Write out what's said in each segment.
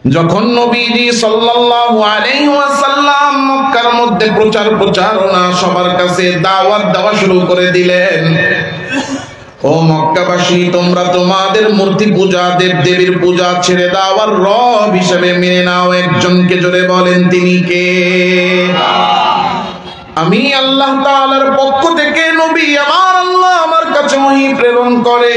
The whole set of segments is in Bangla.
যখন নবীজি সাল্লাল্লাহু আলাইহি ওয়াসাল্লাম মক্কার মধ্যে প্রচারণা সবার কাছে দাওয়াত দেওয়া শুরু করে দিলেন, ও মক্কাবাসী, তোমরা তোমাদের মূর্তি পূজা, দেব দেবীর পূজা ছেড়ে দাও আর রব হিসেবে মেনে নাও একজনকে। জোরে বলেন তিনি কে? আমি আল্লাহ তাআলার পক্ষ থেকে নবী আমার আল্লাহ আমার কাছে ওহী প্রেরণ করে,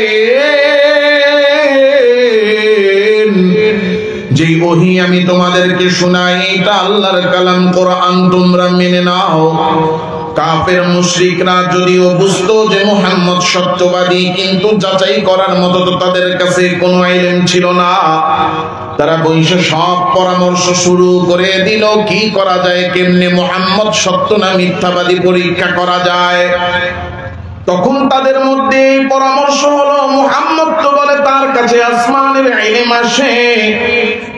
যে ওহী আমি তোমাদেরকে শোনাই এটা আল্লাহর কালাম কোরআন, তোমরা মেনে নাও। কাফের মুশরিকরা যদিও বুঝতো যে মুহাম্মদ সত্যবাদী, কিন্তু যাচাই করার মতো তো তাদের কাছে কোনো ইলম ছিল না। তারা বৈশে সব পরামর্শ শুরু করে দিল, কি করা যায়, কেমনে মুহাম্মদ সত্য না মিথ্যাবাদী পরীক্ষা করা যায়। তখন তাদের মধ্যে পরামর্শ হলো, মুহাম্মদ তো বলে তার কাছে আসমানের ইলম আসে,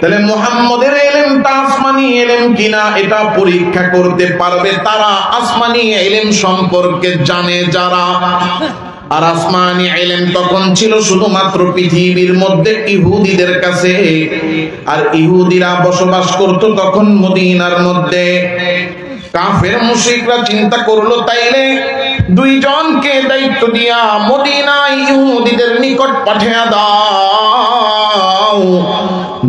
তাহলে মুহাম্মদের ইলমটা আসমানি ইলম কিনা এটা পরীক্ষা করতে পারবে তারা আসমানি ইলম সম্পর্কে জানে যারা। আর আসমানি ইলম তখন ছিল শুধুমাত্র পৃথিবীর মধ্যে ইহুদিদের কাছে, আর ইহুদিরা বসবাস করত তখন মদিনার মধ্যে। কাফের মুশরিকরা চিন্তা করলো, তাইলে দুইজনকে দায়িত্ব দিয়া মদিনায় ইহুদিদের নিকট পাঠিয়ে দাও।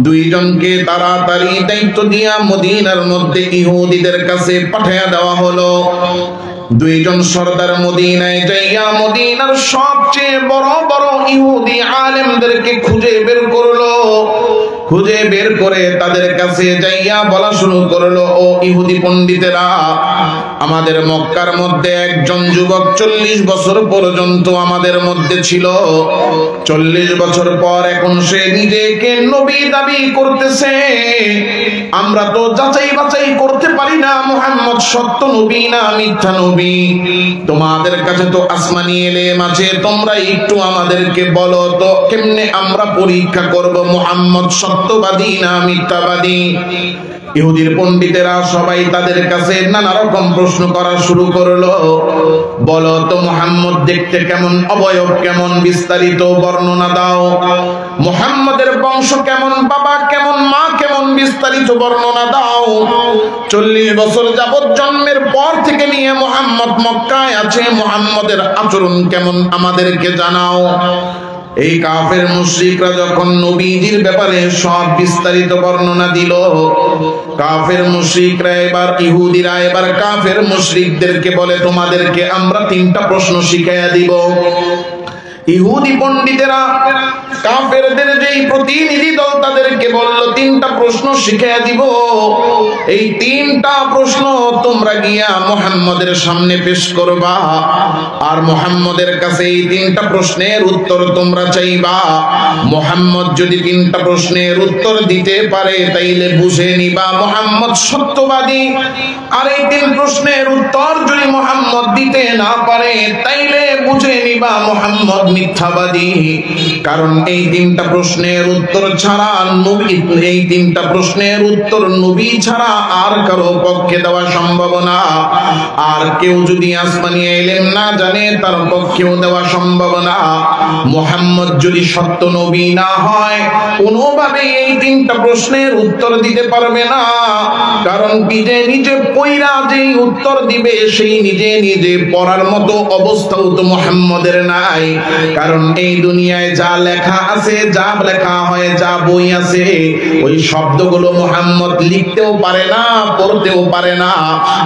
দুইজনকে তাড়াতাড়ি দায়িত্ব দিয়া মদিনার মধ্যে ইহুদিদের কাছে পাঠিয়ে দেওয়া হলো। দুইজন সর্দার মদিনায় যাইয়া মদিনার সবচেয়ে বড় বড় ইহুদি আলেমদেরকে খুঁজে বের করলো। খুঁজে বের করে তাদের কাছে যাইয়া বলা শুরু করলো, ও ইহুদি পণ্ডিতেরা, আমাদের মক্কার মধ্যে একজন যুবক 40 বছর পর্যন্ত আমাদের মধ্যে ছিল। 40 বছর পর এখন সে নিজেকে নবী দাবি করতেছে। আমরা তো যাচাই বাছাই করতে পারি না মুহাম্মদ সত্য নবী না মিথ্যা নবী। তোমাদের কাছে তো আসমানি ইলম আছে, তোমরা একটু আমাদেরকে বলো তো কেমনে আমরা পরীক্ষা করব মুহাম্মদ সত্যবাদী না মিথ্যাবাদী। ইহুদির পণ্ডিতেরা সবাই তাদের কাছে নানা রকম প্রশ্ন করা শুরু করলো। বলো তো মুহাম্মদ দেখতে কেমন, অবয়ব কেমন, বিস্তারিত বর্ণনা দাও। মুহাম্মদের বংশ কেমন, বাবা কেমন, মা কেমন, বিস্তারিত বর্ণনা দাও। 40 বছর যাবত জন্মের পর থেকে নিয়ে মুহাম্মদ মক্কায় আছে, মুহাম্মদের আচরণ কেমন আমাদেরকে জানাও। এই কাফের মুশরিকরা যখন নবীজির ব্যাপারে সব বিস্তারিত বর্ণনা দিল, কাফের মুশরিকরা ইহুদিরা এবার কাফের মুশরিকদেরকে বলে, তোমাদেরকে আমরা 3টা প্রশ্ন শিখাইয়া দিব। ইহুদি পণ্ডিতেরা কাফেরদের যেই প্রতিনিধি দল তাদেরকে বলল 3টা প্রশ্ন শিখিয়ে দিব। এই 3টা প্রশ্ন তোমরা গিয়া মুহাম্মদের সামনে পেশ করবা, আর মুহাম্মদের কাছে এই 3টা প্রশ্নের উত্তর তোমরা চাইবা। মুহাম্মদ যদি 3টা প্রশ্নের উত্তর দিতে পারে তাইলে বুঝে নিবা মুহাম্মদ সত্যবাদী, আর এই 3 প্রশ্নের উত্তর যদি মুহাম্মদ দিতে না পারে তাইলে বুঝে নিবা মুহাম্মদ মিথ্যাবাদী। কারণ এই 3টা প্রশ্নের উত্তর ছাড়া নবী, এই 3টা প্রশ্নের উত্তর নবী ছাড়া আর কারো পক্ষে দেওয়া সম্ভব না। আর কেউ যদি আসমানি ইলম না জানে তার পক্ষেও দেওয়া সম্ভব না। মুহাম্মদ যদি সত্য নবী না হয় কোনোভাবে এই 3টা প্রশ্নের উত্তর দিতে পারবে না। কারণ নিজে পয়রা যেই উত্তর দিবে সেই নিজে পড়ার মতো অবস্থাও তো মুহাম্মদের নাই। কারণ এই দুনিয়ায় যা লেখা আছে, যা লেখা হয়, যা বই আছে, ওই শব্দগুলো মুহাম্মদ লিখতেও পারে না, পড়তেও পারে না।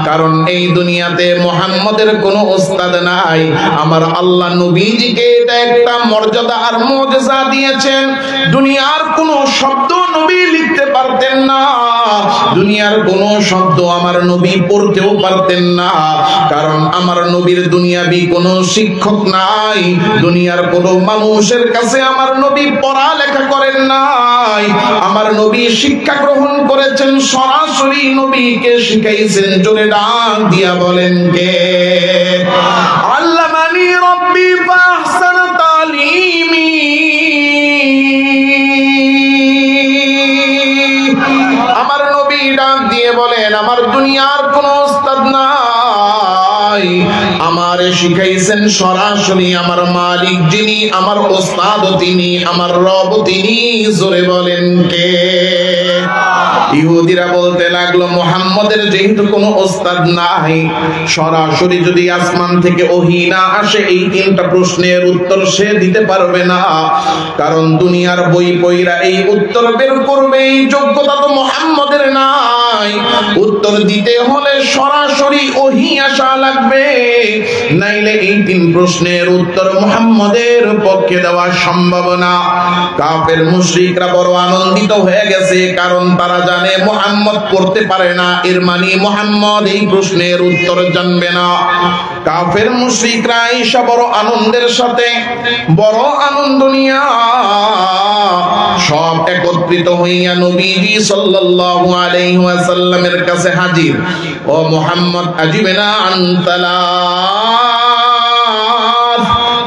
কারণ এই দুনিয়াতে মুহাম্মদের কোনো ওস্তাদ নাই। আমার আল্লাহ নবীজিকে এটা একটা মর্যাদা আর মুজিজা দিয়েছেন। দুনিয়ার কোনো শব্দ নবী লিখতে পারতেন না, দুনিয়ার কোনো শব্দ আমার নবী পড়তেও পারতেন না। কারণ আমার নবীর দুনিয়াবি কোনো শিক্ষক নাই, দুনিয়ার কোনো মানুষের কাছে আমার নবী পড়ালেখা করেন নাই। আমার নবী শিক্ষা গ্রহণ করেছেন সরাসরি নবীকে শিখাইছেন। জোরে ডাক দিয়া বলেন কে? আল্লামানি রব্বি ফাহসানা তালিমি। আমার নবী ডাক দিয়ে বলেন, আমার দুনিয়ার কোনো ওস্তাদ নাই, আমারে শিখাইছেন সরাসরি আমার মালিক যিনি, আমার ওস্তাদ তিনি, আমার রব তিনি। জোরে বলেন কে? ইহুদিরা বলতে লাগলো মুহাম্মদের যেহেতু কোনো ওস্তাদ নাই, সরাসরি যদি আসমান থেকে ওহী না আসে এই তিনটা প্রশ্নের উত্তর সে দিতে পারবে না, কারণ দুনিয়ার বই পড়া এই উত্তর বের করবে এই যোগ্যতা তো মুহাম্মদের নাই। উত্তর দিতে হলে সরাসরি ওহী আসা লাগবে, নাইলে এই তিন প্রশ্নের উত্তর মুহাম্মদের পক্ষে দেওয়া সম্ভব না। কাফের মুশরিকরা বড় আনন্দিত হয়ে গেছে, কারণ তারা জানে মুহাম্মদ করতে পারে না, এর মানে মুহাম্মদ এই প্রশ্নের উত্তর জানবে না। কাফের মুশরিকরা ঈসা বড় আনন্দের সাথে, বড় আনন্দ নিয়া সব একত্রিত হইয়া নবীজি সাল্লাল্লাহু আলাইহি ওয়াসাল্লামের কাছে হাজির। ও মুহাম্মদ আজিবনা আনতালা,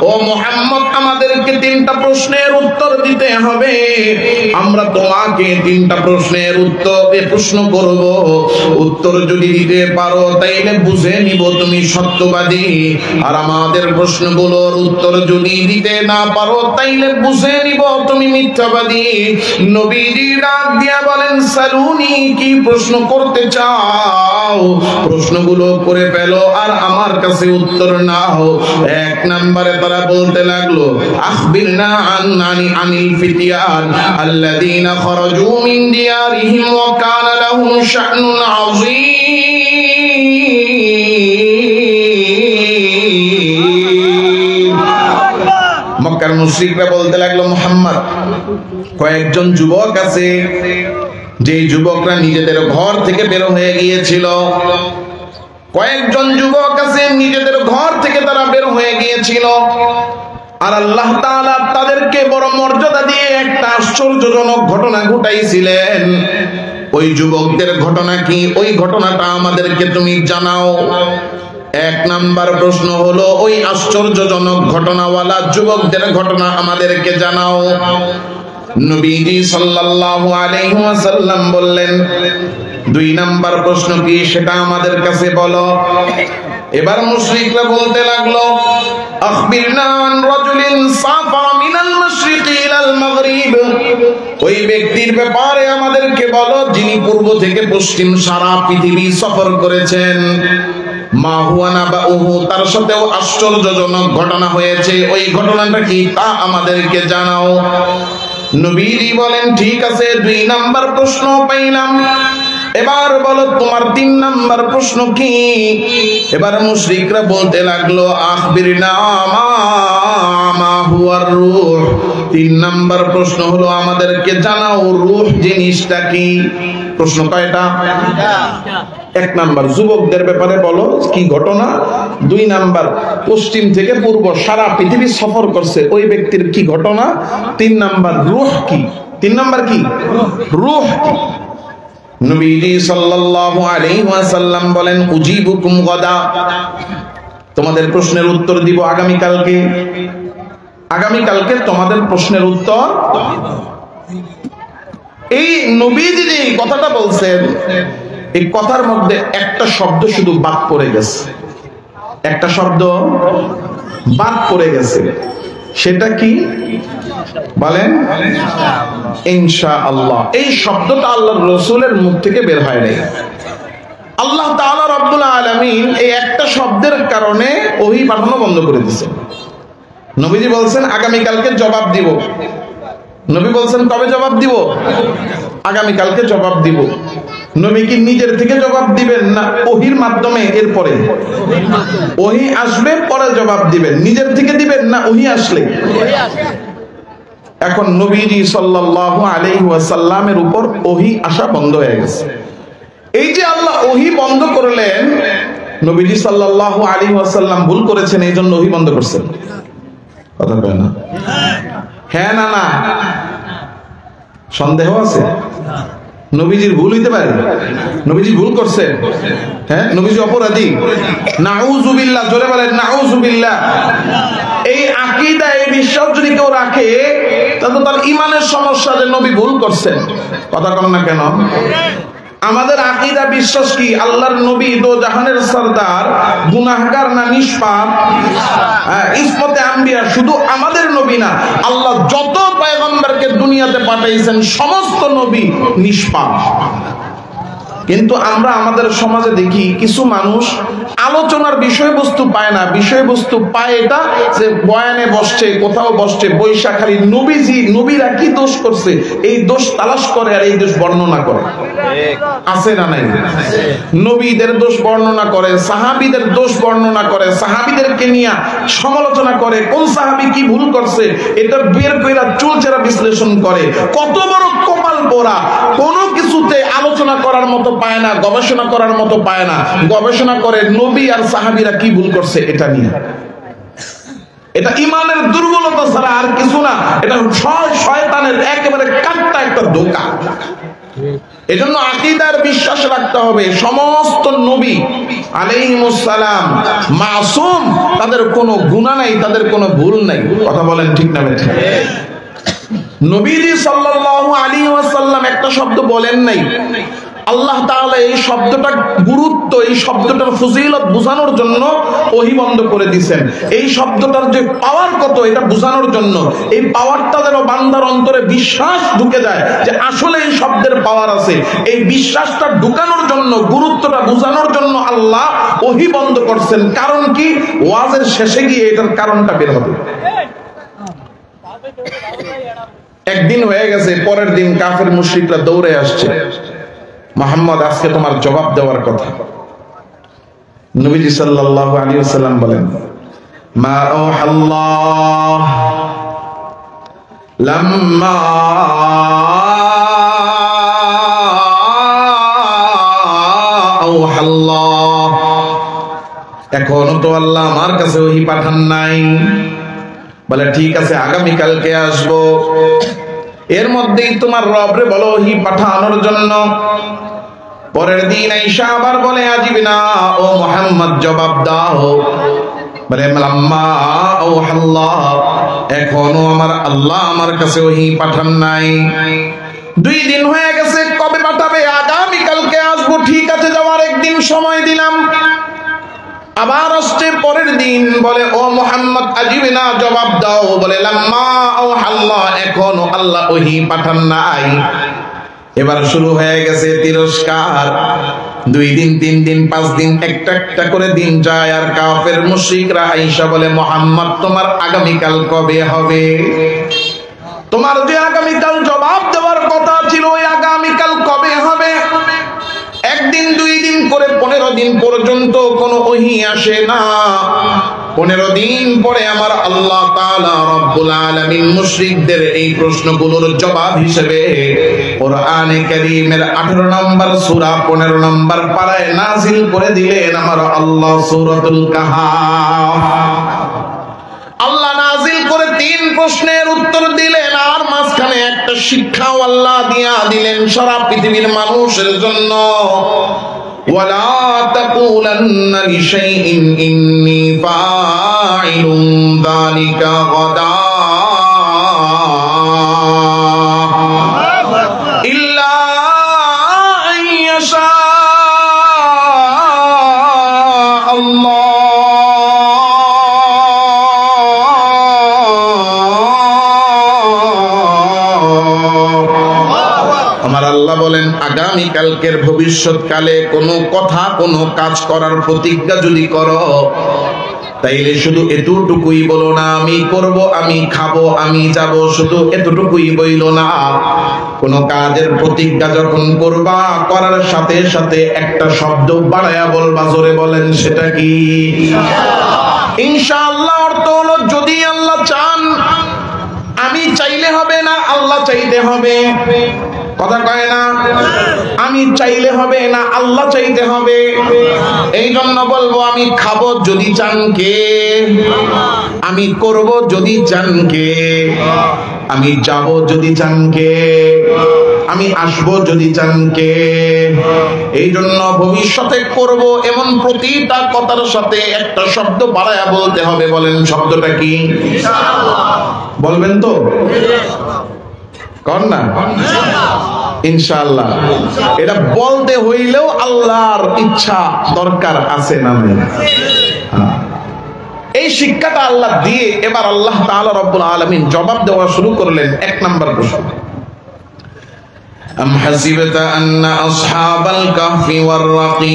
ও মুহাম্মদ আমাদেরকে তিনটা প্রশ্নের উত্তর দিতে হবে। আমরা তোমাকে তিনটা প্রশ্নের প্রশ্ন করব, উত্তর যদি দিতে পারো তাইলে বুঝে নিব তুমি সত্যবাদী, আর আমাদের প্রশ্নগুলোর উত্তর যদি দিতে না পারো তাইলে বুঝে নিব তুমি মিথ্যাবাদী। নবীজি ডাক দিয়া বলেন সালুনি, কি প্রশ্ন করতে চাও? প্রশ্নগুলো করে ফেলো আর আমার কাছে উত্তর নাও। এক নম্বরে তারা বলতে লাগলো আখবিরনা আনিল ফিতিয়ান আল্লাযীনা খারাজু মিন দিয়ারিহিম ওয়া কানা লাহুম শা'নুন আযীম। মক্কার মুশরিকরা বলতে লাগলো মুহাম্মদ, কয়েকজন যুবক আছে যে যুবকরা নিজেদের ঘর থেকে বের হয়ে গিয়েছিল, কয়েকজন যুবক আছে নিজেদের ঘর থেকে তারা বের হয়ে গিয়েছিল, আর আল্লাহ তাআলা তাদেরকে বড় মর্যাদা দিয়ে একটা আশ্চর্যজনক ঘটনা ঘটাইছিলেন। ওই যুবকদের ঘটনা কি? ওই ঘটনাটা আমাদেরকে তুমি জানাও। এক নাম্বার প্রশ্ন হলো ওই আশ্চর্যজনক ঘটনাওয়ালা যুবকদের ঘটনা আমাদেরকে জানাও। নবীজি সাল্লাল্লাহু আলাইহি ওয়াসাল্লাম বললেন দুই নাম্বার প্রশ্ন কি সেটা আমাদের কাছে বলো। এবার মুশরিকরা বলতে লাগলো আখবিরনা আন রাজুলিন সাফারা মিনাল মাশরিকি ইলাল মাগরিব, ওই ব্যক্তির ব্যাপারে আমাদেরকে বলো যিনি পূর্ব থেকে পশ্চিম সারা পৃথিবী সফর করেছেন। মা হুয়া নাবাউহু, তার সাথেও আশ্চর্যজনক ঘটনা হয়েছে, ওই ঘটনাটা কি তা আমাদেরকে জানাও। নবীজি বলেন ঠিক আছে, দুই নাম্বার প্রশ্ন পাইলাম, এবার বলো তোমার তিন নাম্বার প্রশ্ন কি? এবার মুশরিকরা বলতে লাগলো আখবিরনা মা হুয়ার রূহ, তিন নাম্বার প্রশ্ন হলো আমাদেরকে জানাও রূহ জিনিসটা কি। প্রশ্ন কয়টা? এক নাম্বার যুবকদের ব্যাপারে বলো কি ঘটনা, দুই নাম্বার পশ্চিম থেকে পূর্ব সারা পৃথিবী সফর করছে ওই ব্যক্তির কি ঘটনা, তিন নাম্বার রূহ কি। তিন নাম্বার কি? রূহ কি। নবীজি সাল্লাল্লাহু আলাইহি ওয়াসাল্লাম বলেন উজিবুকুম গাদা, তোমাদের প্রশ্নের উত্তর দিব আগামী কালকে। আগামীকালকে তোমাদের প্রশ্নের উত্তর। এই নবীজি যে কথাটা বলছেন এই কথার মধ্যে একটা শব্দ শুধু বাদ পড়ে গেছে, একটা শব্দ বাদ পড়ে গেছে, সেটা কি বলেন? ইনশাআল্লাহ। এই শব্দটা আল্লাহর রাসূলের মুখ থেকে বের হয় নাই। আল্লাহ তাআলা রব্বুল আলামিন এই একটা শব্দের কারণে ওহী পাঠানো বন্ধ করে দিয়েছেন। নবীজি বলছেন আগামী কালকে জবাব দিব। নবী বলছেন কবে জবাব দিব? আগামী কালকে জবাব দিব। নবী কি নিজের থেকে জবাব দিবেন না ওহীর মাধ্যমে? এরপরে ওহী আসবে পরে জবাব দিবেন। নিজের থেকে দিবেন না ওহী আসলে? এখন নবীজি সাল্লাল্লাহু আলাইহি ওয়াসাল্লামের উপর ওহী আসা বন্ধ হয়ে গেছে। এই যে আল্লাহ ওহী বন্ধ করলেন, নবীজি সাল্লাল্লাহু আলাইহি ওয়াসাল্লাম ভুল করেছেন এই জন্য ওহী বন্ধ করছেন। কথা কয় না? হ্যাঁ না না? সন্দেহ আছে? নবীজির ভুল হইতে পারে? নবীজি ভুল করছেন? হ্যাঁ, নবীজি অপরাধী? নাউযুবিল্লাহ, জোরে বলেন নাউযুবিল্লাহ। এই আকীদা, এই বিশ্বাস যদি কেউ রাখে তাহলে তার ঈমানের সমস্যা, যে নবী ভুল করছেন। কথা কন না কেন? আমাদের আকীদা বিশ্বাস কি? আল্লাহর নবী দো জাহানের সরদার, গুনাহগার না নিষ্পাপ? ইসমতে আম্বিয়া, শুধু আমাদের নবী না, আল্লাহ যত পয়গম্বরকে দুনিয়াতে পাঠাইছেন সমস্ত নবী নিষ্পাপ। কিন্তু আমরা আমাদের সমাজে দেখি কিছু মানুষ আলোচনার বিষয়বস্তু পায় না, বিষয়বস্তু পায় এটা যে বয়ানে বসছে, কোথাও বসছে, বৈশা খালি নবীরা কি দোষ করছে এই দোষ তালাশ করে আর এই দোষ বর্ণনা করে। আছে না নাই? নবীদের দোষ বর্ণনা করে, সাহাবীদের দোষ বর্ণনা করে, সাহাবীদেরকে নিয়ে সমালোচনা করে, কোন সাহাবী কি ভুল করছে এটা বের কইরা চুলচেরা বিশ্লেষণ করে। কত বড় কপাল পোড়া, কোনো কিছুতে আলোচনা করার মতো পায় না, গবেষণা করার মতো পায় না। গবেষণা করে নবী আর সাহাবীরা কি ভুল করছে এটা নিয়ে। এটা ইমানের দুর্বলতা ছাড়া আর কিছু না, এটা শয়তানের একেবারে কাট্টা একটা ধোঁকা। এজন্য আকীদার বিশ্বাস রাখতে হবে সমস্ত নবী আলাইহিমুস সালাম মাসুম, তাদের কোনো গুনাহ নাই, তাদের কোনো ভুল নাই। কথা বলেন ঠিক না ঠিক? নবীজি সাল্লাল্লাহু আলাইহি ওয়াসাল্লাম একটা শব্দ বলেন নাই। আল্লাহ তাআলা এই শব্দটা গুরুত্ব, এই শব্দটার ফজিলত বোঝানোর জন্য ওহী বন্ধ করে দিয়েছেন। এই শব্দটার যে পাওয়ার কত এটা বোঝানোর জন্য, এই পাওয়ারটা যেন বান্দার অন্তরে বিশ্বাস ঢুকে যায় যে আসলে এই শব্দের পাওয়ার আছে, এই বিশ্বাসটা ঢুকানোর জন্য, গুরুত্বটা বোঝানোর জন্য আল্লাহ ওহী বন্ধ করছেন। কারণ কি? ওয়াজের শেষে গিয়ে এটার কারণটা বের হবে। একদিন হয়ে গেছে, পরের দিন কাফের মুশরিকরা দৌড়ে আসছে, মুহাম্মদ আজকে তোমার জবাব দেওয়ার কথা। নবীজি সাল্লাল্লাহু আলাইহি ওয়াসাল্লাম বলেন, মা আল্লাহ লাম্মা আল্লাহ, এখনো তো আল্লাহ আমার কাছে ওহী পাঠান নাই। বলে ঠিক আছে, আগামীকালকে আসবো, এর মধ্যেই তোমার রবরে বলো ওহী পাঠানোর জন্য। পরের দিন আয়েশা আবার বলে আজিব না, ও মুহাম্মদ জবাব দাও। বলে লাম্মা ও আল্লাহ, এখনো আমার আল্লাহ আমার কাছে ওহী পাঠান নাই। 2 দিন হয়ে গেছে, কবে পাঠাবে? আগামীকালকে আসবো। ঠিক আছে, যাওয়ার একদিন সময় দিলাম। আবার আসছে পরের দিন, বলে ও মুহাম্মদ আজিব না, জবাব দাও। বলে লাম্মা ও আল্লাহ, এখনো আল্লাহ ওহী পাঠান নাই। এবার শুরু হয়ে গেছে তিরস্কার। 2 দিন, 3 দিন, 5 দিন, একটা একটা করে দিন যায়। আর কাফের মুশরিকরা আয়েশা বলে, মুহাম্মদ তোমার আগামীকাল কবে হবে? তোমার যে আগামীকাল জবাব দেওয়ার কথা ছিল, ওই আগামীকাল কবে হবে? 1 দিন 2 দিন করে 15 দিন পর্যন্ত কোনো ওহী আসে না। 15 দিন পরে আমার আল্লাহ তাআলা রব্বুল আলামিন মুশরিকদের এই প্রশ্নগুলোর জবাব হিসেবে কোরআনে কারীমের 18 নম্বর সূরা 15 নম্বর পারায় নাযিল করে দিলেন আমার আল্লাহ সূরাতুল কাহফ। আল্লাহ নাযিল করে 3 প্রশ্নের উত্তর দিলেন, আর মাঝখানে একটা শিক্ষাও আল্লাহ দিয়া দিলেন সারা পৃথিবীর মানুষের জন্য। ওয়ালা তাকুলান্না লিশাইইন ইন্নী ফাইলুন যালিকা গাদা ইল্লা আইয়াশা আল্লাহ। বলেন আগামীকালকের ভবিষ্যৎকালে কোনো কথা, কোনো কাজ করার প্রতিজ্ঞা যদি করো, তাইলে শুধু এতটুকুই বলো না আমি করব, আমি খাবো, আমি যাব, শুধু এতটুকুই বইলো না। কোন কাজের প্রতিজ্ঞা যখন করবা, করার সাথে সাথে একটা শব্দ বাড়ায়া বলবা, জোরে বলেন সেটা কি? ইনশাআল্লাহ অর্থ হলো যদি আল্লাহ চান। আমি চাইলে হবে না, আল্লাহ চাইতে হবে। কথা কয় না? আমি চাইলে হবে না, আল্লাহ চাইতে হবে। এই জন্য বলবো আমি খাবো যদি চান কে, আমি করব যদি চান কে, আমি যাব যদি চান কে, আমি আসবো যদি চান কে। এই জন্য ভবিষ্যতে করব এমন প্রতিটা কথার সাথে একটা শব্দ বাড়ায়া বলতে হবে। বলেন শব্দটা কি? বলবেন তো? কর না ইনশাআল্লাহ। এটা বলতে হইলেও আল্লাহর ইচ্ছা দরকার আছে না? এই শিক্ষাটা আল্লাহ দিয়ে এবার আল্লাহ তাআলা রব্বুল আলামিন জবাব দেওয়া শুরু করলেন। 1 নাম্বার প্রশ্ন, أم حسبت أن أصحاب الكهف والرقيم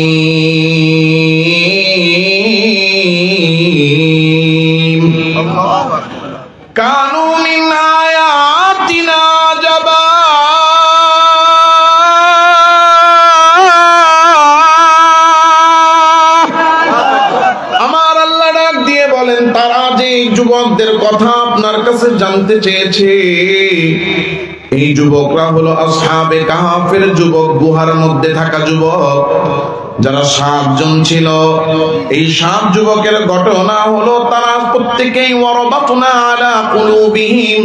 كانوا من آياتنا عجبا আমার আল্লাহ ডাক দিয়ে বলেন তারা যে যুবকদের কথা আপনার কাছে জানতে চেয়েছে এই যুবকরা হলো আসহাবে কাহাফের যুবক, গুহার মধ্যে থাকা যুবক যারা 7 জন ছিল। এই 7 যুবকের ঘটনা হলো তারা প্রত্যেকেই ওয়ারাবাতনা আলা কুলুবিহিম,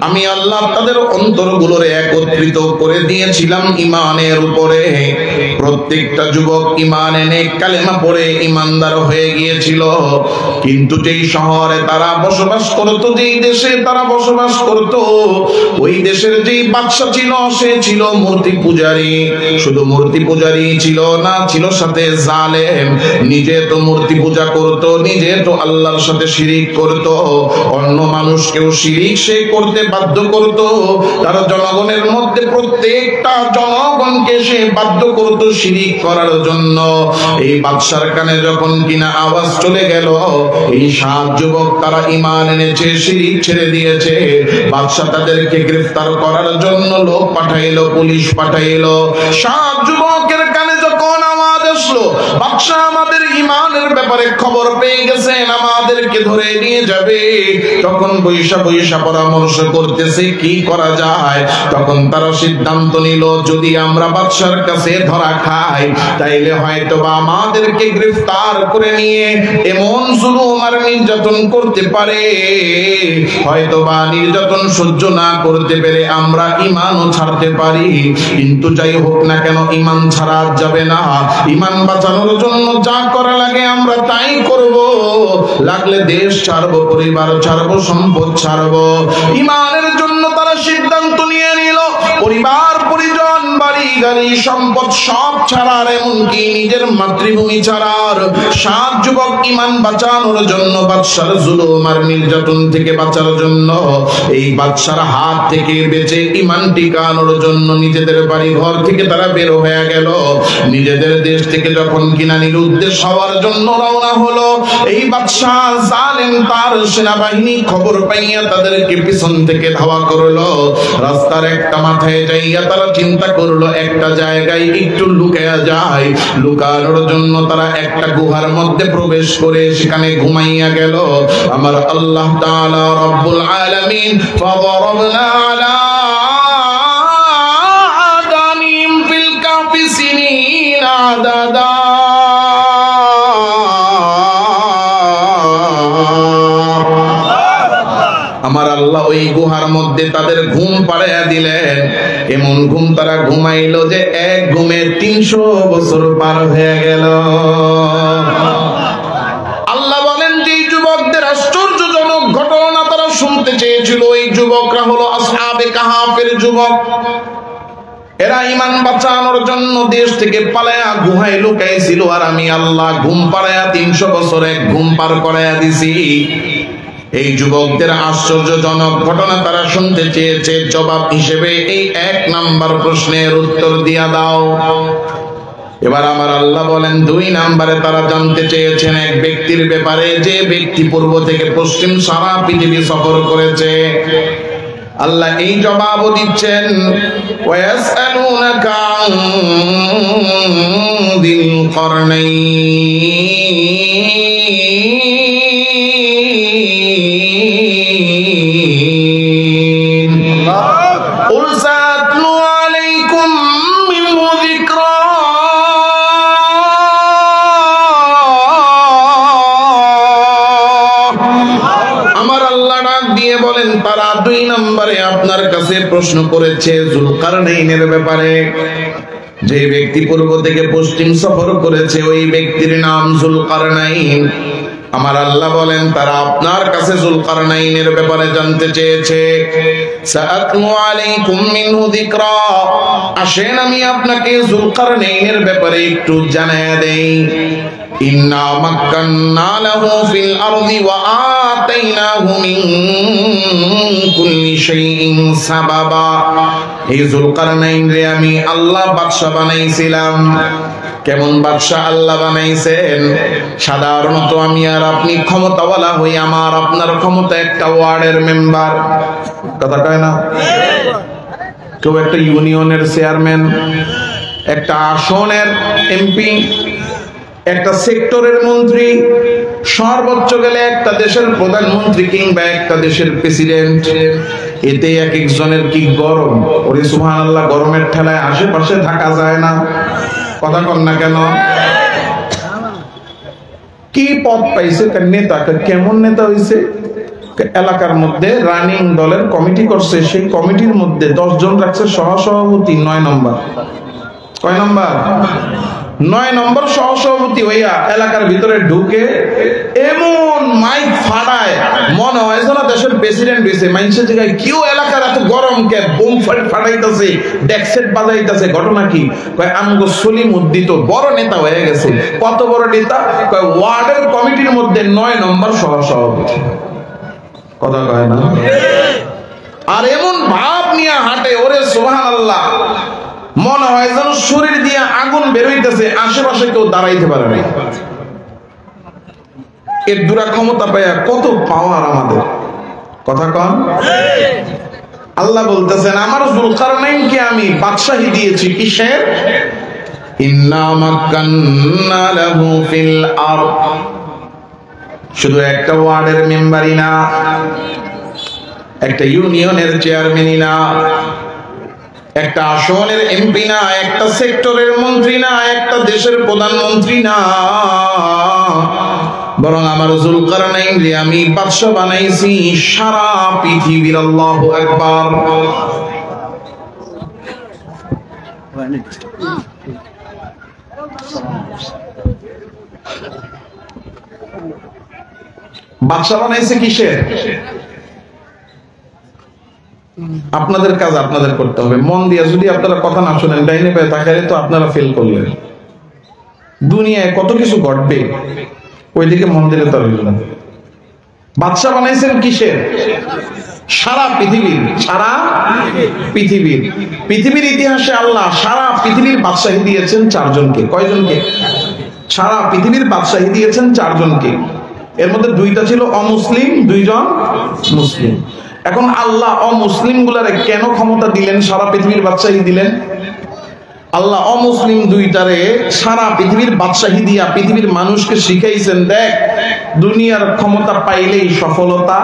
আমি আল্লাহ তাদের অন্তরগুলোরে একত্রিত করে দিয়েছিলাম ঈমানের উপরে। প্রত্যেকটা যুবক ঈমান এনে কালেমা পড়ে ঈমানদার হয়ে গিয়েছিল। কিন্তু যেই শহরে তারা বসবাস করত, যেই দেশে তারা বসবাস করত, ওই দেশের যেই বাদশা ছিল সে ছিল মূর্তি পূজারী। শুধু মূর্তি পূজারী ছিল না, ছিল সাথে জালেম। নিজে তো মূর্তি পূজা করত, নিজে তো আল্লাহর সাথে শিরিক করত, অন্য মানুষকেও শিরিক সে করতে বাধ্য করত। তার জনগণের মধ্যে প্রত্যেকটা জনগণকে সে বাধ্য করত শিরিক করার জন্য। এই বাদশার কানে যখন কিনা আওয়াজ চলে গেল এই 7 যুবক তারা ঈমান এনেছে, শিরিক ছেড়ে দিয়েছে, বাদশা তাদেরকে গ্রেফতার করার জন্য লোক পাঠাইলো, পুলিশ পাঠাইলো। 7 যুবকের কানে যখন আওয়াজ আসলো বাদশা আমাদের ঈমানের ব্যাপারে খবর পেয়ে গেছেন, আমাদেরকে ধরে নিয়ে যাবে, তখন বৈশা বৈশা পরামর্শ করতেছে কি করা যায়। তখন তারা সিদ্ধান্ত নিল যদি আমরা বাদশার কাছে ধরা খাই তাইলে হয়তো বা আমাদেরকে গ্রেফতার করে নিয়ে এমন জুলুম আর নির্যাতন করতে পারে, হয়তো বা নির্যাতন সহ্য না করতে পেরে আমরা ঈমানও ছাড়তে পারি। কিন্তু যাই হোক না কেন ঈমান ছাড়া যাবে না। ঈমান বাঁচানোর জন্য যা করা লাগে আমরা তাই করব, লাগলে দেশ ছাড়বো, পরিবার ছাড়বো, সম্পদ ছাড়বো। ঈমানের জন্য তারা সিদ্ধান্ত নিয়ে নিল পরিবার পরিজন, বাড়ি গাড়ি, সম্পদ সব ছাড়ার, এমনকি নিজের মাতৃভূমি ছাড়ার। 7 যুবক ঈমান বাঁচানোর জন্য, বাদশার জুলুম আর নির্যাতন থেকে বাঁচার জন্য, এই বাদশার হাত থেকে বেঁচে ঈমান টিকানোর জন্য নিজেদের বাড়ি ঘর থেকে তারা বের হয়ে গেল। নিজেদের দেশ থেকে যখন কিনা নিরুদ্দেশ হওয়ার জন্য রওনা হলো, এই বাদশা জালেম তার সেনাবাহিনী খবর পাইয়া তাদেরকে পিছন থেকে ধাওয়া করলো। রাস্তার একটা মাথায় যাইয়া তারা চিন্তা করলো একটা জায়গায় একটু লুকায়া যায়। লুকানোর জন্য তারা একটা গুহার মধ্যে প্রবেশ করে সেখানে ঘুমাইয়া গেল। আমার আল্লাহ তাআলা রব্বুল আলামিন ফাদরাবনা আলা আদানিম ফিল কাফি সিনিনা আদাদা, আমার আল্লাহ ওই গুহার মধ্যে তাদের ঘুম পাড়াইয়া দিলেন। এমন ঘুম তারা ঘুমাইলো যে এক ঘুমে 300 বছর পার হয়ে গেল। আল্লাহ বলেন যে যুবকদের আশ্চর্যজনক ঘটনা তারা শুনতে চেয়েছিল, এই যুবকরা হলো আসহাবে কাহাফের যুবক। এরা ঈমান বাঁচানোর জন্য দেশ থেকে পালায়া গুহায় লুকাইছিল, আর আমি আল্লাহ ঘুম পাড়াইয়া 300 বছর এক ঘুম পার করাইয়া দিছি। এই যুবকদের আশ্চর্যজনক ঘটনা তারা শুনতে চেয়েছে, জবাব হিসেবে এই 1 নাম্বার প্রশ্নের উত্তর দিয়া দাও। এবার আমার আল্লাহ বলেন 2 নম্বরে তারা জানতে চেয়েছেন এক ব্যক্তির ব্যাপারে, যে ব্যক্তি পূর্ব থেকে পশ্চিম সারা পৃথিবী সফর করেছে। আল্লাহ এই জবাবও দিচ্ছেন, ওয়ায়াসআলুনাকা আন যিল কারনাইন কুল সাতলু আলাইকুম মিনহু যিকরা। আমার আল্লাহ ডাক দিয়ে বলেন তারা 2 নম্বরে আপনার কাছে প্রশ্ন করেছে যুলকারনাইনের ব্যাপারে। যে ব্যক্তি পূর্ব থেকে পশ্চিম সফর করেছে ওই ব্যক্তির নাম যুলকারনাইন। আমার আল্লাহ বলেন তারা আপনার কাছে যুলকারনাইনের ব্যাপারে জানতে চেয়েছে। সাআতলু আলাইকুম মিনহু যিকরা, আসেন আমি আপনাকে যুলকারনাইনের ব্যাপারে একটু জানায়া দেই। ইন্না মাক্কান্না লাহু ফিল আরদি ওয়া আতাইনাহু মিন কুল্লি শাইইন সাবাবা। এই যুলকারনাইন রে আমি আল্লাহ বাদশা বানাইছিলাম। কেমন বাদশা আল্লাহ বানাইছেন? সাধারণত আমি আর আপনি ক্ষমতাওয়ালা হই, আমার আপনার ক্ষমতা একটা ওয়ার্ডের মেম্বার, কথা কয় না? কেউ একটা ইউনিয়নের চেয়ারম্যান, একটা আসনের এমপি, একটা সেক্টরের মন্ত্রী, সর্বোচ্চ গেলে একটা দেশের প্রধানমন্ত্রী কিংবা একটা দেশের প্রেসিডেন্ট। এতে এক একজনের কি গরম! ওরে সুবহানাল্লাহ, গরমের ঠেলায় আশেপাশে থাকা যায় না। কথা কন না কেন? কি পদ পাইছে নেতা? কেমন নেতা হইছে? এলাকার মধ্যে রানিং দলের কমিটি করছে, সেই কমিটির মধ্যে 10 জন রাখছে সহসভাপতি, 9 নম্বর। কয় নম্বর? 9 নম্বর সহসভাপতি হইয়া এলাকার ভিতরে ঢুকে এমন মাইক ফাটায় মনে হয় যেন দেশের প্রেসিডেন্ট হইছে। মানুষের জায়গায় কেউ এলাকার এত গরম কে, বোম ফাটাইতেছে, ডেকসেট বাজাইতেছে। ঘটনা কি? কয় আমগো সলিম উদ্দিত বড় নেতা হয়ে গেছে। কত বড় নেতা? কয় ওয়ার্ডের কমিটির মধ্যে 9 নম্বর সহসভাপতি। কথা কয় না? আর এমন ভাব নিয়ে হাঁটে, ওরে সুবহানাল্লাহ, মনে হয় যেন শরীর দিয়ে আগুন বের হইতেছে, আশেপাশে কেউ দাঁড়াইতে পারে না। এর দুরা ক্ষমতা পাইয়া কত পাওয়ার আমাদের! কথা কন। আল্লাহ বলতেছেন আমার যুলকারনাইনকে আমি বাদশাহী দিয়েছি কিসের? ইন্না মাক্কান্না লাহু ফিল আরদ। শুধু একটা ওয়ার্ডের মেম্বারই না, একটা ইউনিয়নের চেয়ারম্যানই না, একটা আসনের এমপি না, একটা সেক্টরের মন্ত্রী না, একটা দেশের প্রধানমন্ত্রী না, বরং আমার যুলকারনাইন রে আমি বাদশা বানাইছি সারা পৃথিবীর। আল্লাহু আকবার। বাদশা বানাইছে কিসের? আপনাদের কাজ আপনাদের করতে হবে। মন দিয়ে যদি আপনারা কথা না শুনেন, ডাইনে পায়ে তাকালে তো আপনারা ফেল করলেন। দুনিয়ায় কত কিছু ঘটবে, ওইদিকে মন দিলে তো হইল না। বাদশা বানাইছেন কিসের? সারা পৃথিবীর। সারা পৃথিবীর। পৃথিবীর ইতিহাসে আল্লাহ সারা পৃথিবীর বাদশাহী দিয়েছেন 4 জনকে। কয়জনকে? সারা পৃথিবীর বাদশাহী দিয়েছেন 4 জনকে। এর মধ্যে 2টা ছিল অমুসলিম, 2 জন মুসলিম। এখন আল্লাহ অমুসলিম গুলারে কেন ক্ষমতা দিলেন, সারা পৃথিবীর বাদশাহী দিলেন? আল্লাহ অমুসলিম 2টারে সারা পৃথিবীর বাদশাহী দিয়া পৃথিবীর মানুষকে শিখাইছেন, দেখ দুনিয়ার ক্ষমতা পাইলেই সফলতা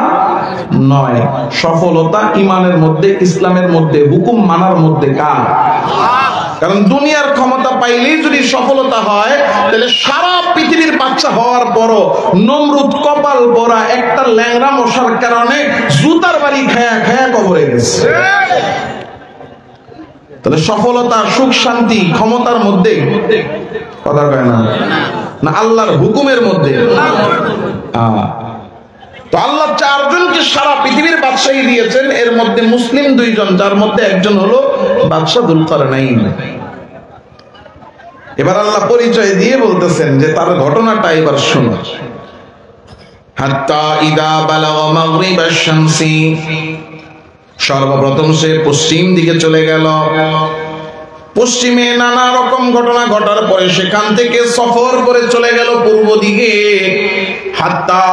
নয়। সফলতা ইমানের মধ্যে, ইসলামের মধ্যে, হুকুম মানার মধ্যে। কার? কারণ দুনিয়ার ক্ষমতা পাইলেই যদি সফলতা হয়, তাহলে সারা পৃথিবীর বাদশা হওয়ার পরও নমরুদ কপাল পরা একটা ল্যাংড়া মশার কারণে জুতার বাড়ি খায়া খায়া কবরে গেছে। তাহলে সফলতা, সুখ, শান্তি ক্ষমতার মধ্যে? কথা কয় না? না আল্লাহর হুকুমের মধ্যে? তো আল্লাহ 4 জনকে সারা পৃথিবীর বাদশাহী দিয়েছেন। এর মধ্যে মুসলিম 2 জন, যার মধ্যে একজন হলো বাদশা যুলকারনাইন। এবার আল্লাহ পরিচয় দিয়ে বলতেছেন যে তার ঘটনাটা এবার শোনো। হাত্তা ইদা বালাগা মাগরিবাশ শামসি, সর্বপ্রথম সে পশ্চিম দিকে চলে গেল। পশ্চিমে নানা রকম ঘটনা ঘটার পরে সেখান থেকে সফর করে চলে গেল পূর্ব দিকে। হাত্তা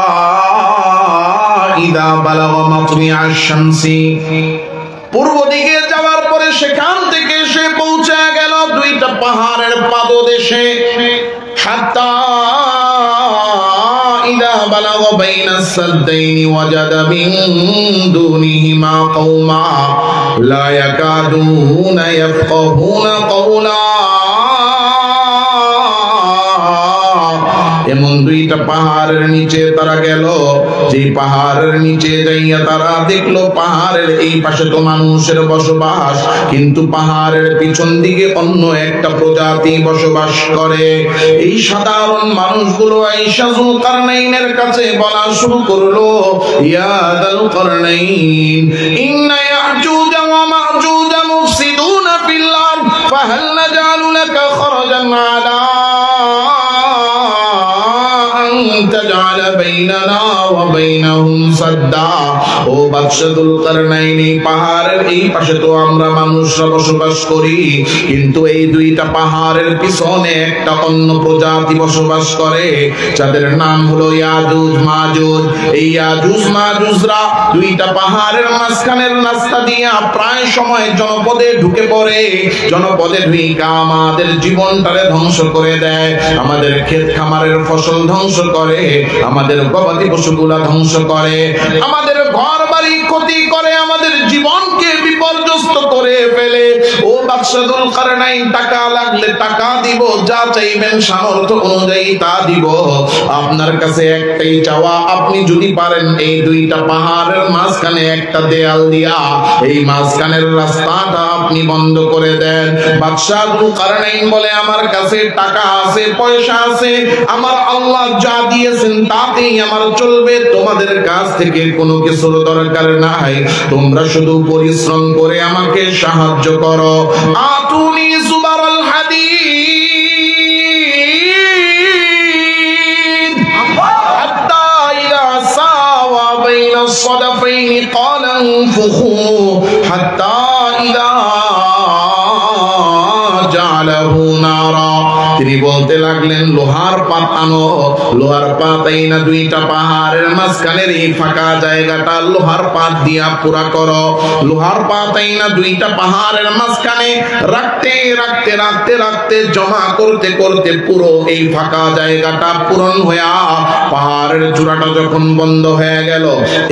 ইদা বালাগা মাতলিআশ শামসি, পূর্ব দিকে যাওয়ার পরে সেখান থেকে সে পৌঁছে গেল 2টা পাহাড়ের পাদদেশে। হাত্তা ইদা বালাগা বাইনাস সাদদাইনি ওয়াজাদা মিন দুনিহিমা কওমা লা ইয়াকাদুনা ইয়াফকাহুনা কওলা। এমন 2টা পাহাড়ের নিচে তারা গেল, যে পাহাড়ের নিচে যাইয়া তারা দেখলো পাহাড়ের এই পাশে তো মানুষের বসবাস, কিন্তু পাহাড়ের পিছন দিকে অন্য একটা প্রজাতি বসবাস করে। এই সাধারণ মানুষগুলো আইসা যুলকারনাইনের কাছে বলা শুরু করলো, ইয়া যুলকারনাইন ইন্না ইয়াজুজ ওয়া মাজুজ মুফসিদুনা ফিল আরদ ফাহাল নাজালু লাকা খরাজান আলা تجعل بيننا وبينهم سدا ও বাদশা যুলকারনাইন, পাহাড়ের এই পাশে তো আমরা মানুষরা বসবাস করি, কিন্তু এই দুইটা পাহাড়ের পিছনে একটা অন্য প্রজাতি বসবাস করে, যাদের নাম হলো ইয়াজুজ মাজুজ। এই ইয়াজুজ মাজুজরা দুইটা পাহাড়ের মাঝখানের রাস্তা দিয়া প্রায় সময় জনপদে ঢুকে পড়ে। জনপদে ঢুইকা আমাদের জীবনটারে ধ্বংস করে দেয়, আমাদের ক্ষেত খামারের ফসল ধ্বংস করে, আমাদের গবাদি পশুগুলা ধ্বংস করে, আমাদের ঘর বাড়ি ক্ষতি করে, আমাদের জীবনকে বিপর্যস্ত করে ফেলে। ও বাদশা যুলকারনাইন, টাকা লাগলে টাকা দিব, যা চাইবেন সামর্থ্য অনুযায়ী তা দিব। আপনার কাছে একটাই চাওয়া, আপনি যদি পারেন এই দুইটা পাহাড়ের মাঝখানে একটা দেয়াল দিয়া এই মাঝখানের রাস্তাটা আপনি বন্ধ করে দেন। বাদশা যুলকারনাইন বলে, আমার কাছে টাকা আছে, পয়সা আছে, আমার আল্লাহ যা দিয়েছেন তাতেই আমার চলবে, তোমাদের কাছ থেকে কোনো কিছুর দরকার নাই, তোমরা শুধু পরিশ্রম করে আমাকে সাহায্য করো। আতুনি জুবারুল হাদিদ হাত্তা ইযা সাওয়া বাইনা الصدفين قال انفخوا حتى إذا جعله نارا। তিনি বলতে লাগলেন, লোহার পাত আনো, লোহার পাত আইনা দুইটা পাহাড়ের মাঝখানের এই ফাঁকা জায়গাটা লোহার পাত দিয়া পুরা করো। লোহার পাত আইনা দুইটা পাহাড়ের মাঝখানে রাখতে রাখতে রাখতে রাখতে জমা করতে করতে পুরো এই ফাঁকা জায়গাটা পূরণ হইয়া পাহাড়ের চূড়াটা যখন বন্ধ হয়ে গেল,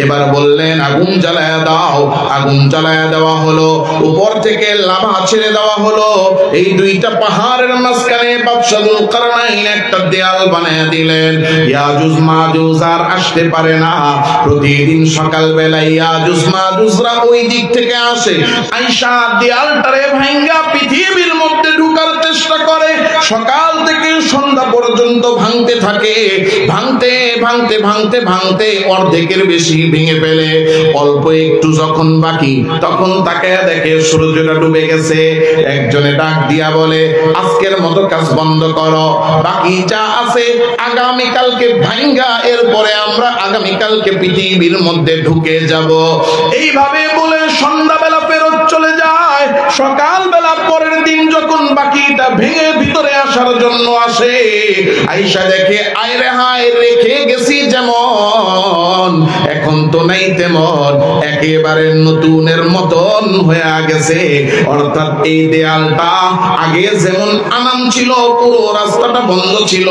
এবার বললেন আগুন জ্বালায়া দাও। আগুন জ্বালায়া দেওয়া হলো, উপর থেকে লাভা ছেড়ে দেওয়া হলো। এই দুইটা পাহাড়ের মাঝখানে বাদশা যুলকারনাইন একটা দেয়াল বানায়া দিলেন। ইয়াজুজ মাজুজ আর আসতে পারে না। প্রতিদিন সকাল বেলায় ইয়াজুজ মাজুজরা ওই দিক থেকে আসে, আইসা দেয়ালটারে ভাঙ্গা পৃথিবীর মধ্যে ঢুকার চেষ্টা করে। সকাল থেকে সন্ধ্যা পর্যন্ত ভাঙতে থাকে, ভাঙতে ভাঙতে ভাঙতে ভাঙতে অর্ধেকের বেশি ভেঙে ফেলে। অল্প একটু যখন বাকি, তখন তাকে দেখে সূর্যটা ডুবে গেছে। একজনে ডাক দিয়া বলে, আজকের মতো কাজ বন্ধ করো, বাকি যা আছে আগামীকালকে ভাঙ্গা, এরপরে আমরা আগামীকালকে পৃথিবীর মধ্যে ঢুকে যাব। এইভাবে বলে সন্ধ্যাবেলা ফেরত চলে যায়। সকালবেলা পরের দিন যখন বাকিটা ভেঙে ভিতরে আসার জন্য আসে, আইসা দেখে আয়রে হায়, রেখে গেছি যেমন এখন তো নাই তেমন, একেবারে নতুনের মতন হয়ে গেছে। অর্থাৎ এই দেয়ালটা আগে যেমন আনাম ছিল, পুরো রাস্তাটা বন্ধ ছিল,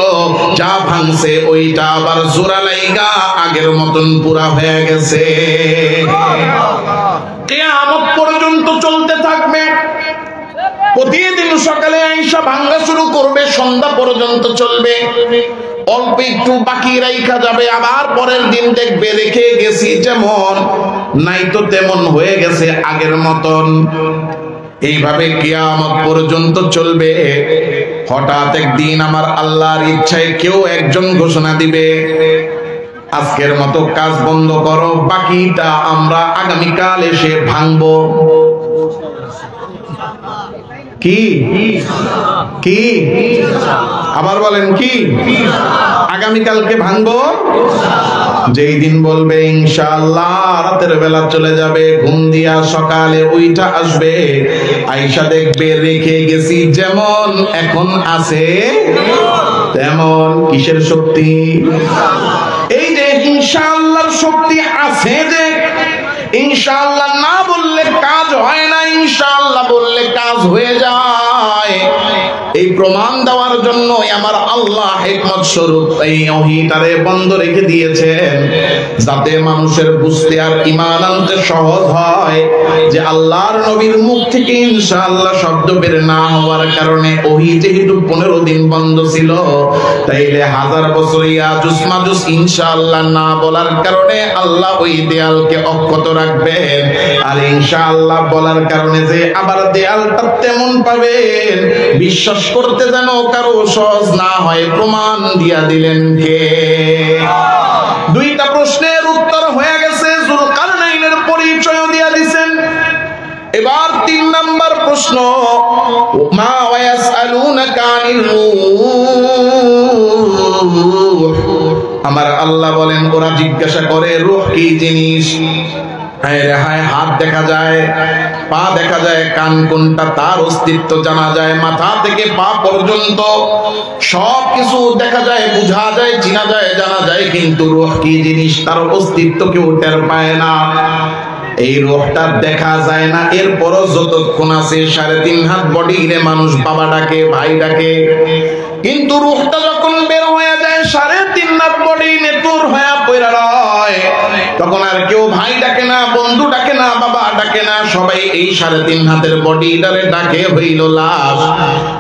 যা ভাঙছে ওইটা আবার জোড়া লাইগা আগের মতন পুরা হয়ে গেছে। কিয়ামত পর্যন্ত চলতে থাকবে। প্রতিদিন সকালে আইসা ভাঙ্গা শুরু করবে, সন্ধ্যা পর্যন্ত চলবে। অল্প একটু বাকি রাইখা যাবে, আবার পরের দিন দেখবে রেখে গেছি যেমন, নাই তো তেমন হয়ে গেছে আগের মতন। এইভাবে কিয়ামত পর্যন্ত চলবে। হঠাৎ একদিন আমার আল্লাহর ইচ্ছায় কেউ একজন ঘোষণা দিবে, আজকের মতো কাজ বন্ধ করো, বাকিটা আমরা আগামীকাল এসে ভাঙবো। কি কি আবার বলেন, কি আগামীকালকে ভাঙবো? যেই দিন বলবে ইনশাআল্লাহ, রাতের বেলা চলে যাবে, ঘুম দিয়া সকালে ওইটা আসবে, আইসা দেখবে রেখে গেছি যেমন, এখন আছে তেমন। কিসের শক্তি? এই যে ইনশাআল্লাহর শক্তি আছে। যে ইনশাআল্লাহ না বললে কাজ হয় না, ইনশাআল্লাহ বললে কাজ হয়ে যায়। এই প্রমাণ দেওয়ার জন্য আমার আল্লাহ হিকমত স্বরূপ এই ওহীটারে বন্ধ রেখে দিয়েছেন, যাতে মানুষের বুঝতে আর ঈমান আনতে সহজ হয় যে আল্লাহর নবীর মুখ থেকে ইনশাআল্লাহ শব্দ বের না হওয়ার কারণে ওহী যেহেতু 15 দিন বন্ধ ছিল, তাইলে 1000 বছর ইয়াজুজ মাজুজ ইনশাআল্লাহ না বলার কারণে আল্লাহ ওই দেয়ালকে অক্ষত রাখবেন। আর ইনশাআল্লাহ বলার কারণে যে আবার দেয়ালটা তেমন পাবেন, বিশ্বাস করতে যেন কারো সহজ না হয়, প্রমাণ দিয়া দিলেন কে? দুইটা প্রশ্নের উত্তর হয়ে গেছে, যুলকারনাইনের পরিচয় দিয়া দিবেন। এবার 3 নাম্বার প্রশ্ন, মা ওয়ায়াসআলুনাকা আনির রূহ। আমার আল্লাহ বলেন, ওরা জিজ্ঞাসা করে রূহ কি জিনিস। হাত দেখা যায়, পা দেখা যায়, কান কোনটা তার অস্তিত্ব জানা যায়, মাথা থেকে পা পর্যন্ত সব কিছু দেখা যায়, বোঝা যায়, চিনা যায়, জানা যায়, কিন্তু রূহ কি জিনিস তার অস্তিত্ব কেউ টের পায় না। এই রূহটা দেখা যায় না, এরপরও যতক্ষণ আছে 3.5 হাত বডি রে মানুষ বাবা ডাকে, ভাই ডাকে, কিন্তু রূহটা যখন বের হয়ে যায় 3.5 হাত বডি নেতুর হয়ে পড়ে রয়, তখন আর কেউ ভাই ডাকে না, বন্ধু ডাকে না, বাবা ডাকে না, সবাই এই 3.5 হাতের বডি ডাকে হইল লাশ।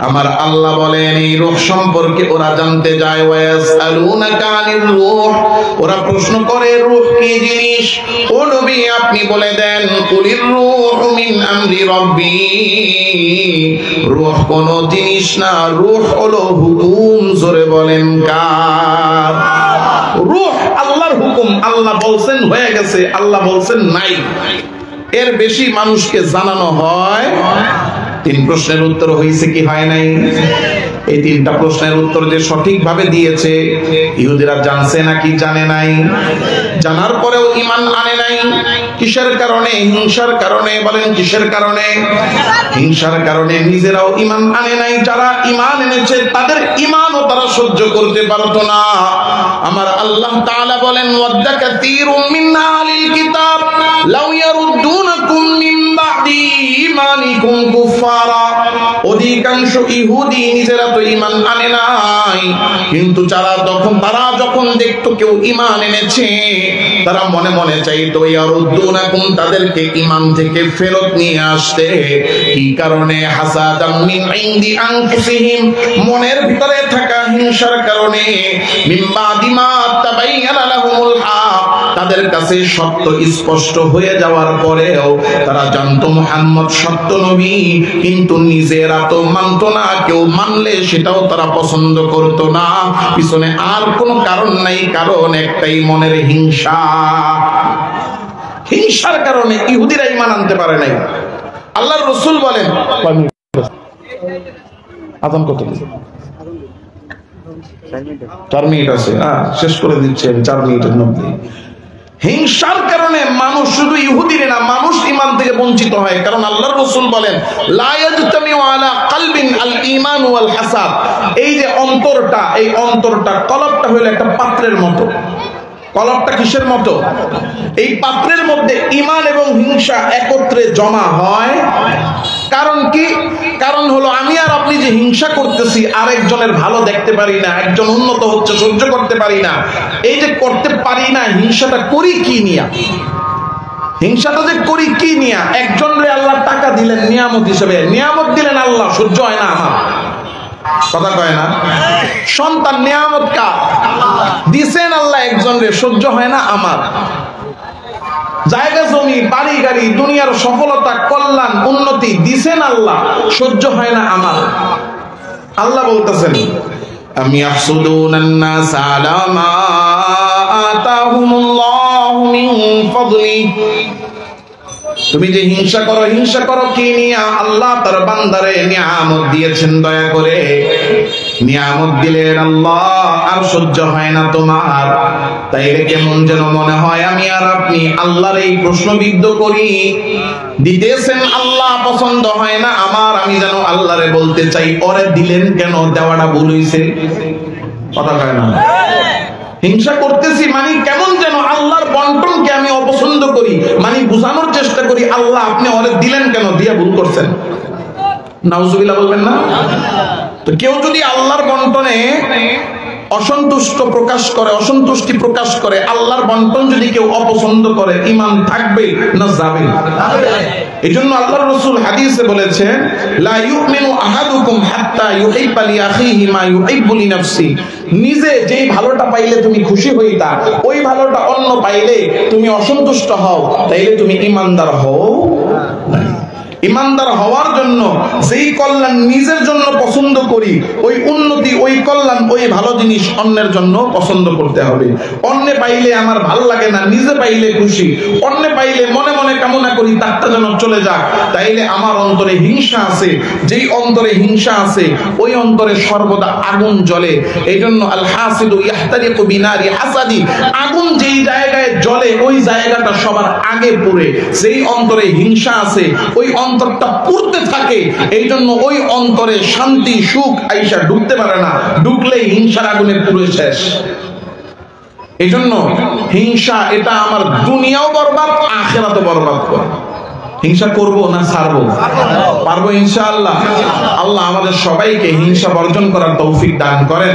আমার আল্লাহ বলেন এই রূহ সম্পর্কে ওরা জানতে যায়, ওয়ায়াসআলুনাকা আনির রূহ, ওরা প্রশ্ন করে রূহ কি জিনিস? ও নবী আপনি বলে দেন, কুলির রূহু মিন আমরি রাব্বি, রূহ কোন জিনিস না, রূহ হলো হুকুম। জোরে বলেন কার? রূহ আল্লাহর হুকুম, আল্লাহ বলছেন হয়ে গেছে, আল্লাহ বলছেন নাই, এর বেশি মানুষকে জানানো হয়। 3 প্রশ্নের উত্তর হয়েছে কি হয় নাই? এই 3টা প্রশ্নের উত্তর যে সঠিকভাবে দিয়েছে, ইহুদিরা জানছে নাকি জানে নাই? জানার পরেও ঈমান আনে নাই। কিসের কারণে? হিংসার কারণে। বলেন কিসের কারণে? হিংসার কারণে নিজেরাও ঈমান আনে নাই। যারা ঈমান এনেছে তাদের ঈমানও তারা সহ্য করতে পারতো না। আমার আল্লাহ তাআলা বলেন, ওয়াদ্দা কাসীরুম মিন আহলিল কিতাব লাউ ইয়ারুদ্দুনাকুম মিন বাদি ঈমানিকুম কুফারা, অধিকাংশ ইহুদি নিজেরা তো ঈমান আনে নাই, কিন্তু তারা যখন দেখতো কেউ ঈমান এনেছে, তারা মনে মনে চাইতো ইয়ারুদ্দুনাকুম, তাদেরকে ঈমান থেকে ফেরত নিয়ে আসতে। কি কারণে? হাসাদাম মিন ইনদি আনফুসিহিম, মনের ভিতরে থাকা হিংসার কারণে। মিন বাদি মা তাবায়্যানা লাহুমুল হক, তাদের কাছে সত্য স্পষ্ট হয়ে যাওয়ার পরেও তারা জানতো মুহাম্মদ সত্য নবী, কিন্তু নিজেরা তো মানতো না, কেউ মানলে সেটাও তারা পছন্দ করতো না। পিছনে আর কোনো কারণ নাই, কারণ একটাই, মনের হিংসা। হিংসার কারণে ইহুদিরা ঈমান আনতে পারে নাই। আল্লাহর রাসূল বলেন, আযান কত? 4 মিনিট আছে, শেষ করে দিচ্ছেন 4 মিনিটের মধ্যে। হিংসার কারণে মানুষ, শুধু ইহুদিরা না, মানুষ ঈমান থেকে বঞ্চিত হয়। কারণ আল্লাহর রাসূল বলেন, লা ইয়াজতামিউ আলা কলবিন আল ঈমান ওয়াল হাসাদ, এই যে অন্তরটা, এই অন্তরটা, কলবটা হলো একটা পাত্রের মতো। কলবটা কিসের মতো? এই পাত্রের মধ্যে ঈমান এবং হিংসা একত্রে জমা হয়। কারণ কি? কারণ হলো আমি আর আপনি যে হিংসা করতেছি, আরেকজনের ভালো দেখতে পারি না, একজন উন্নত হচ্ছে সহ্য করতে পারি না। এই যে করতে পারি না, হিংসাটা করি কি নিয়া? হিংসাটা যে করি কি নিয়া? একজনরে আল্লাহ টাকা দিলেন নিয়ামত হিসেবে, নিয়ামত দিলেন আল্লাহ, সহ্য হয় না আমার, কথা কয় না? সন্তান নিয়ামত কার? দিছেন আল্লাহ একজনরে, সহ্য হয় না আমার। জায়গা জমি, বাড়ি গাড়ি, দুনিয়ার সফলতা, কল্যাণ, উন্নতি দিছেন আল্লাহ, সহ্য হয় না আমার। আল্লাহ বলতেছেন, আমি ইয়াহসুদুনান নাস আলা মা আতাহুমুল্লাহু মিন ফাদলি, তুমি যে হিংসা করো কি নিয়া? আল্লাহ তার বান্দারে নিয়ামত দিয়েছেন, দয়া করে নিয়ামত দিলেন আল্লাহ, আর সহ্য হয় না তোমার। তাই কেমন যেন মনে হয় আমি আর আপনি আল্লাহর এই প্রশ্নবিদ্ধ করি, দিতেছেন আল্লাহ, পছন্দ হয় না আমার, আমি যেন আল্লাহরে বলতে চাই, ওরে দিলেন কেন? দেওয়াটা ভুল হইছে, কথা কয় না? হিংসা করতেছি মানে কেমন যেন আল্লাহর বন্টনকে আমি অপছন্দ করি, মানে বুঝানোর চেষ্টা করি, আল্লাহ আপনি ওরে দিলেন কেন? দিয়া ভুল করছেন। নাউজুবিল্লাহ বলবেন না? তো কেউ যদি আল্লাহর বন্টনে অসন্তুষ্টি প্রকাশ করে, আল্লাহর বন্টন যদি কেউ অপছন্দ করে, ঈমান থাকবে না যাবে? এইজন্য আল্লাহর রাসূল হাদিসে বলেছেন, লা ইউমিনু আহাদুকুম হাত্তা ইউহিব্বা লি আখিহি মা ইউহিব্বু লি নাফসি, নিজে যেই ভালোটা পাইলে তুমি খুশি হইতা, ওই ভালোটা অন্য পাইলে তুমি অসন্তুষ্ট হও, তাইলে তুমি ঈমানদার হও না। ঈমানদার হওয়ার জন্য যেই কল্যাণ নিজের জন্য পছন্দ করি, ওই উন্নতি, ওই কল্যাণ, ওই ভালো জিনিস অন্যের জন্য পছন্দ করতে হবে। অন্য পাইলে আমার ভাল লাগে না, নিজে পাইলে খুশি। অন্য পাইলে মনে মনে কামনা করি তারটা যেন চলে যাক। তাইলে আমার অন্তরে হিংসা আছে। যেই অন্তরে হিংসা আছে ওই অন্তরে সর্বদা আগুন জ্বলে। এই জন্য আল হাসিদু ইয়াহতারিকু বিনারি হাসাদি, আগুন যেই জায়গায় জ্বলে ওই জায়গাটা সবার আগে পুড়ে। যেই অন্তরে হিংসা আছে ওই অন্তরটা পুড়তে থাকে। এই জন্য ওই অন্তরে শান্তি সুখ আইসা ঢুকতে পারে না, ঢুকলেই হিংসার আগুনে পুড়ে শেষ। এই জন্য হিংসা এটা আমার দুনিয়াও বরবাদ, আখিরাতও বরবাদ করে। হিংসা করব না ছাড়বো? পারবো ইনশাআল্লাহ। আল্লাহ আমাদের সবাইকে হিংসা বর্জন করার তৌফিক দান করেন।